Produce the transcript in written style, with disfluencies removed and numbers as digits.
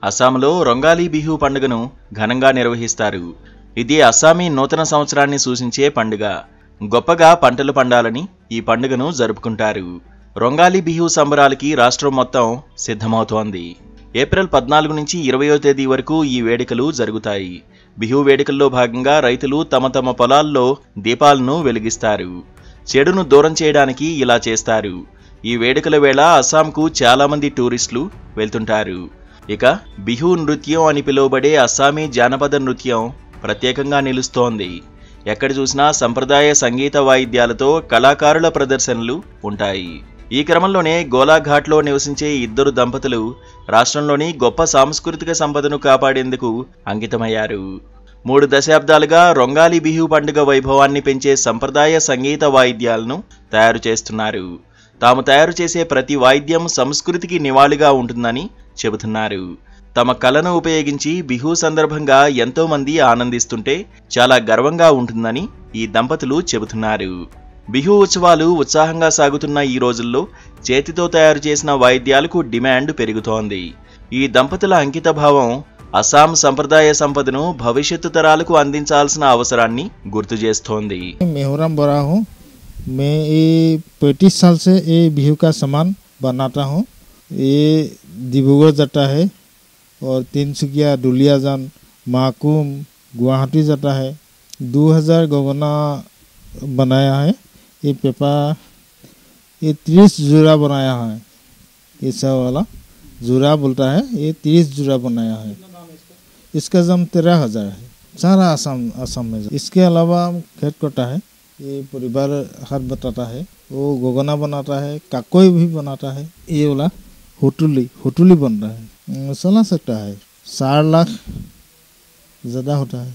అస్సాంలో రొంగాలి బిహు పండుగను ఘనంగా నిర్వహిస్తారు. ఇది అస్సామీ నూతన సంవత్సరాన్ని సూచించే పండుగ. గొప్పగా పంటలు పండాలని ఈ పండుగను జరుపుకుంటారు. రొంగాలి బిహు సంబరాలకి రాష్ట్రం మొత్తం సిద్ధమవుతోంది. ఏప్రిల్ 14 నుంచి 20వ తేదీ వరకు ఈ వేడుకలు జరుగుతాయి. బిహు వేడుకల్లో భాగంగా రైతులు తమ తమ పొలాల్లో దీపాలను వెలిగిస్తారు. చెడును దూరం చేయడానికి ఇలా చేస్తారు. ఈ వేడుకల వేళ అస్సాంకు చాలామంది టూరిస్టులు వెళ్తుంటారు. ఇక బిహు నృత్యం అని పిలువబడే అస్సామీ జానపద నృత్యం ప్రత్యేకంగా నిలుస్తోంది. ఎక్కడ చూసినా సంప్రదాయ సంగీత వాయిద్యాలతో కళాకారుల ప్రదర్శనలు ఉంటాయి. ఈ క్రమంలోనే గోలాఘాట్లో నివసించే ఇద్దరు దంపతులు రాష్ట్రంలోని గొప్ప సాంస్కృతిక సంపదను కాపాడేందుకు అంకితమయ్యారు. 3 దశాబ్దాలుగా రొంగాలి బిహు పండుగ వైభవాన్ని పెంచే సంప్రదాయ సంగీత వాయిద్యాలను తయారు చేస్తున్నారు. తాము తయారు చేసే ప్రతి వాయిద్యం సంస్కృతికి నివాళిగా ఉంటుందని చెబుతున్నారు. తమ కళను ఉపయోగించి బిహు సందర్భంగా ఎంతో మంది ఆనందిస్తుంటే చాలా గర్వంగా ఉంటుందని ఈ దంపతులు చెబుతున్నారు. బిహు ఉత్సవాలు ఉత్సాహంగా సాగుతున్న ఈ రోజుల్లో చేతితో తయారు చేసిన వాయిద్యాలకు డిమాండ్ పెరుగుతోంది. ఈ దంపతుల అంకిత భావం అస్సాం సంప్రదాయ సంపదను భవిష్యత్తు తరాలకు అందించాల్సిన అవసరాన్ని గుర్తు చేస్తోంది. मैं ये 35 साल से ये बिहू का सामान बनाता हूँ। ये डिब्रूगढ़ जाता है और तिनसुकिया, दुलियाजान, माकुम, गुवाहाटी जाता है। 2000 गगना बनाया है। ये पेपा ये 30 जूरा बनाया है। ये सब वाला जूरा बोलता है। ये 30 जूरा बनाया है। इसका दाम 13,000 है। सारा असम में। इसके अलावा खेत कोटा है। ये परिवार हाथ बताता है। वो गोगना बनाता है, काकोई भी बनाता है। ये वाला होटुली बन रहा है। 16 सकता है। 4 लाख ज़्यादा होता है।